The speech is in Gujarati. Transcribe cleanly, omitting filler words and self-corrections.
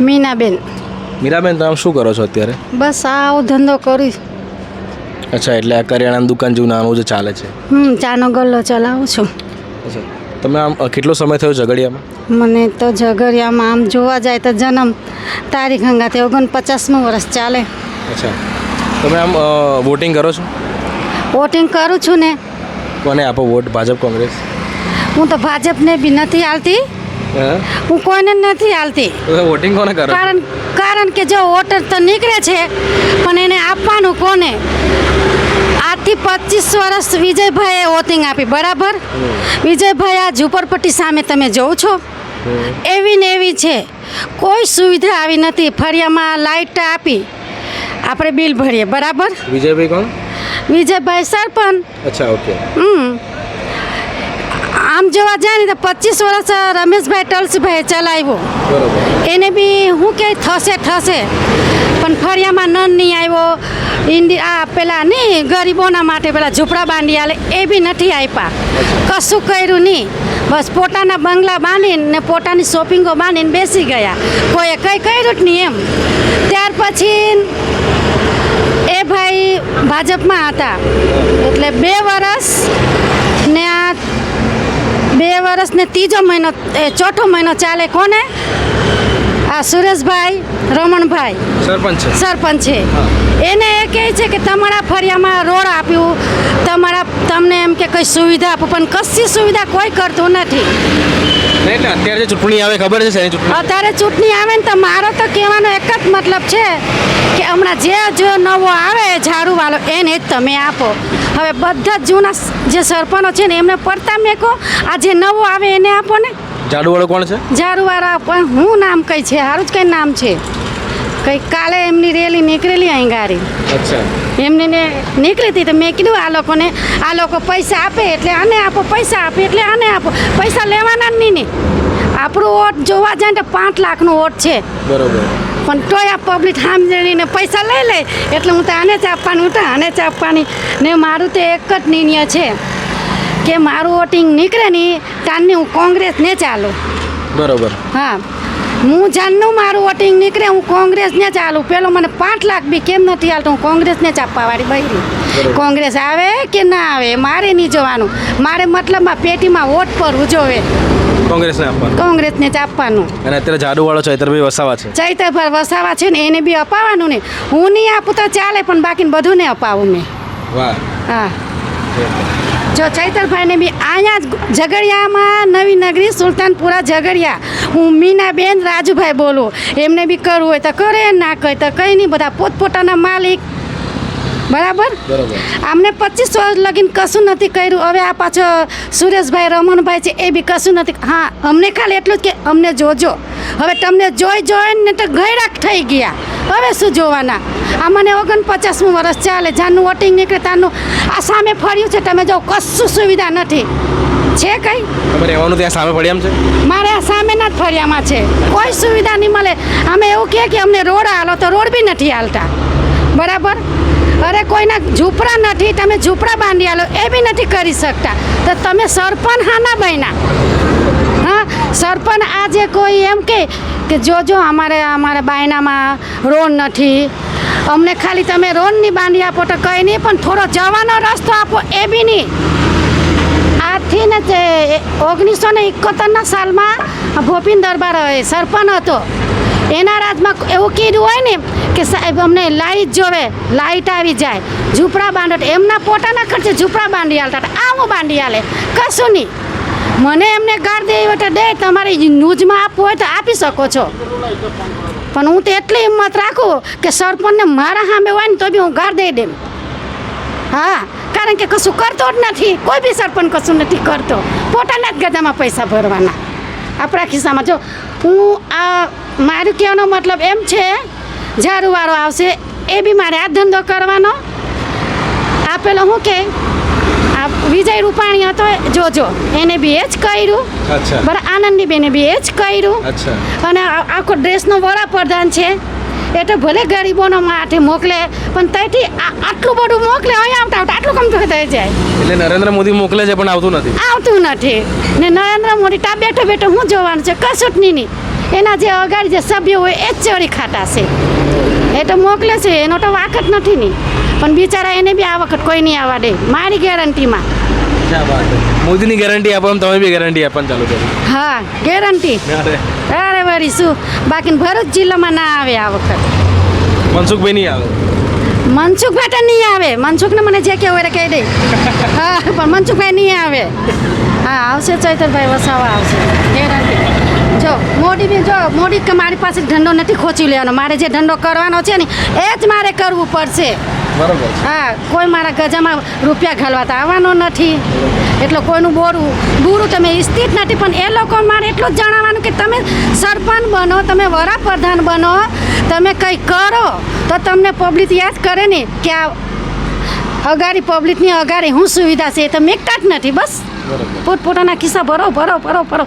મીનાબેન. મીરાબેન, તમે શું કરો છો અત્યારે? બસ આવો ધંધો કરી. અચ્છા, એટલે આ કરિયાણાની દુકાન જેવું નાનું જે ચાલે છે. ચાનો ગલ્લો ચલાવું છું. અચ્છા, તમે આમ કેટલો સમય થયો ઝઘડિયામાં? મને તો ઝઘડિયામાં આમ જોવા જાય તો જન્મ તારીખ હંગાથી 49મું વર્ષ ચાલે. અચ્છા, તમે આમ વોટિંગ કરો છો? વોટિંગ કરું છું ને. કોને આપો વોટ? ભાજપ, કોંગ્રેસ? હું તો ભાજપને બી નથી હાલતી, હું કોઈને નથી હાલતી. વોટિંગ કોને કરો? કારણ કે જો વોટર તો નીકળે છે પણ એને આપવાનું કોને? આજથી 25 વર્ષ વિજયભાઈએ વોટિંગ આપી, બરાબર? વિજયભાઈ આ ઝૂંપડપટ્ટી સામે તમે જોવો છો, એવી ને એવી છે, કોઈ સુવિધા આવી નથી. ફળિયામાં લાઇટ આપી, આપણે બિલ ભરીએ, બરાબર? વિજયભાઈ કોણ? વિજયભાઈ સરપંચ. અચ્છા, ઓકે. આમ જોવા જાય ને તો 25 વર્ષ રમેશભાઈ ટલસીભાઈ ચલાવ્યો, બરોબર. એને બી શું કે થશે પણ ફળિયામાં નળ નહીં આવ્યો. આ પેલા નહીં ગરીબોના માટે પેલા ઝૂંપડા બાંધી આલે, એ બી નથી આપ્યા. કશું કર્યું નહીં, બસ પોતાના બંગલા બાંધીને ને પોતાની શોપિંગો બાંધીને બેસી ગયા. કોઈએ કંઈ કર્યું જ નહીં એમ. ત્યાર પછી એ ભાઈ ભાજપમાં હતા એટલે 2 વર્ષ ને આ 2 વર્ષ ને ત્રીજો મહિનો, ચોથો મહિનો ચાલે કોને? આ સુરેશભાઈ રમણભાઈ સરપંચ છે. એને એ કહે છે કે તમારા ફળિયામાં રોડ આપ્યું, તમને એમ કે કઈ સુવિધા આપું, પણ કશી સુવિધા કોઈ કરતું નથી. અત્યારે જે ચૂંટણી આવે ખબર છે? અત્યારે ચૂંટણી આવે ને તો મારો તો કહેવાનો એક જ મતલબ છે કે હમણાં જે નવો આવે ઝાડુવાળો એને જ તમે આપો. હવે બધા જ જૂના જે સરપંચો છે ને એમને પડતા મેકો, આ જે નવો આવે એને આપો ને. ઝાડુવાળો કોણ છે? ઝાડુવાળા પણ હું નામ કઈ છે, સારું જ કઈ નામ છે. કઈ કાલે એમની રેલી નીકળેલી અહીં ગાડી. અચ્છા, એમને નીકળી હતી તો મેં કીધું આ લોકો પૈસા આપે એટલે આને આપો, પૈસા આપે એટલે આને આપો. પૈસા લેવાના જ નહીં ને. આપણું વોટ જોવા જાય ને તો 5 લાખનો વોટ છે, બરોબર. પણ તોય આ પબ્લિક સાંભળીને પૈસા લઈ લે એટલે હું તો આને જ આપવાની, હું તો આને જ આપવાની. ને મારું તો એક જ નિર્ણય છે કે મારું વોટિંગ નીકળે નહીં ત્યારની હું કોંગ્રેસને ચાલું. બરોબર. હા, હું જાણનું મારું વોટિંગ નીકળે હું કોંગ્રેસને ચાલું. પેલો મને 5 લાખ બી કેમ નથી હાલતો, હું કોંગ્રેસને જ આપવાવાળી બહેરી. કોંગ્રેસ આવે કે ના આવે મારે નહીં જોવાનું, મારે મતલબમાં પેટીમાં વોટ પર જોવે. કોંગ્રેસને આપવાનું? કોંગ્રેસને જ આપવાનું. અને અત્યારે ઝાડુવાળો ચૈતરભાઈ વસાવા છે. ચૈતરભાઈ વસાવા છે ને એને બી અપાવવાનું ને. હું નહીં આપું તો ચાલે પણ બાકીને બધું ને અપાવું મેં. વાહ. હા, જો ચૈતરભાઈને બી અહીંયા જ ઝઘડિયામાં નવી નગરી સુલતાનપુરા ઝઘડિયા, હું મીનાબેન રાજુભાઈ બોલું. એમને બી કરવું હોય તો કરે, ના કહે તો કંઈ નહીં, બધા પોતપોતાના માલિક, બરાબર? આમને 25 વર્ષ લગીને કશું નથી કર્યું. હવે આ પાછો સુરેશભાઈ રમણભાઈ છે એ બી કશું નથી. હા, અમને ખાલી એટલું જ કે અમને જોજો. હવે તમને જોઈને તો ગયરાક થઈ ગયા, હવે શું જોવાના? આ મને 49મું વર્ષ ચાલે, જ્યાંનું વોટિંગ નીકળે ત્યાંનું આ સામે ફળ્યું છે, તમે જો કશું સુવિધા નથી છે. કઈ તમારે રહેવાનું ત્યાં સામે ફળિયામાં છે? મારે આ સામેના જ ફળિયામાં છે, કોઈ સુવિધા નહીં મળે. અમે એવું કહે કે અમને રોડ હાલો તો રોડ બી નથી હાલતા, બરાબર? અરે કોઈના ઝૂંપડા નથી, તમે ઝૂંપડા બાંધી આલો એ બી નથી કરી શકતા. તો તમે સરપંચ હાના બન્યા? હા, સરપંચ આજે કોઈ એમ કે જોજો અમારે બાયનામાં રોડ નથી, અમને ખાલી તમે રોડ નહીં બાંધી આપો તો કંઈ નહીં, પણ થોડો જવાનો રસ્તો આપો એ બી નહીં. આજથી ને 1971ના સાલમાં ભોપીન દરબાર સરપંચ હતો, એના રાજમાં એવું કીધું હોય ને કે સાહેબ અમને લાઇટ જોવે, લાઇટ આવી જાય, ઝૂંપડા બાંધો, એમના પોતાના ખર્ચે ઝૂંપડા બાંધી હાલતા હતા. આ હું બાંધી હાલે કશું નહીં. મને એમને ગાળ દે હોય તો દે, તમારે ન્યૂઝમાં આપવું હોય તો આપી શકો છો, પણ હું તો એટલી હિંમત રાખું કે સરપંચને મારા સામે હોય ને તો બી હું ગાળ દઈ દેમ. હા, કારણ કે કશું કરતો જ નથી, કોઈ બી સરપંચ કશું નથી કરતો, પોતાના જ ગજામાં પૈસા ભરવાના આપણા ખિસ્સામાં. જો હું મારું કહેવાનો મતલબ એમ છે, ઝાડુવાળો આવશે એ બી મારે આ ધંધો કરવાનો. આ પેલો શું કે આ વિજય રૂપાણી હતો, જોજો એને બી એ જ કર્યું, બરાબર? આનંદીબેને બી એ જ કર્યું. અને આખો દેશનો વડાપ્રધાન છે, એ તો ભલે ગરીબોનો માટે મોકલે પણ ત્યાંથી આટલું બધું મોકલે, અહીં આવતા આટલું કમ તો થઈ જાય. એટલે નરેન્દ્ર મોદી મોકલે છે પણ આવતું નથી. ને નરેન્દ્ર મોદી તા બેઠો હું જોવાનું છે, કશું જ નહીં. એના જે અગાડી જે સભ્યો હોય એ જ ચોરી ખાતા છે. એ તો મોકલે છે એનો તો વાક જ નથી ની, પણ બિચારા એને બી આ વખત કોઈ નહીં આવવા દે મારી ગેરંટીમાં. મોદીની ગેરંટી આપો એમ તમે બી ગેરંટી આપવાનું ચાલુ કરી. હા ગેરંટી. અરે વળી શું, બાકી ભરૂચ જિલ્લામાં ના આવે આ વખત. મનસુખભાઈ નહીં આવે. મનસુખભાઈ તો નહીં આવે, મનસુખને મને જે કહેવું હોય કહી દે. હા પણ મનસુખભાઈ નહીં આવે. હા આવશે ચૈતરભાઈ વસાવા આવશે ગેરંટી. જો મોદી બી જો મોદી કે મારી પાસે ધંધો નથી ખોચી લેવાનો, મારે જે ધંધો કરવાનો છે ને એ જ મારે કરવું પડશે. બરોબર. હા કોઈ મારા ગજામાં રૂપિયા ઘાલવા તો આવવાનો નથી, એટલે કોઈનું બુરું તમે ઈચ્છતી જ નથી. પણ એ લોકો મારે એટલું જ જણાવવાનું કે તમે સરપંચ બનો, તમે વડાપ્રધાન બનો, તમે કંઈ કરો તો તમને પબ્લિક યાદ કરે ને કે આ અગાડી પબ્લિકની અગાડી શું સુવિધા છે એ તો મેકતા જ નથી. બસ પોતપોતાના ખિસ્સા ભરો ભરો ભરો ભરો.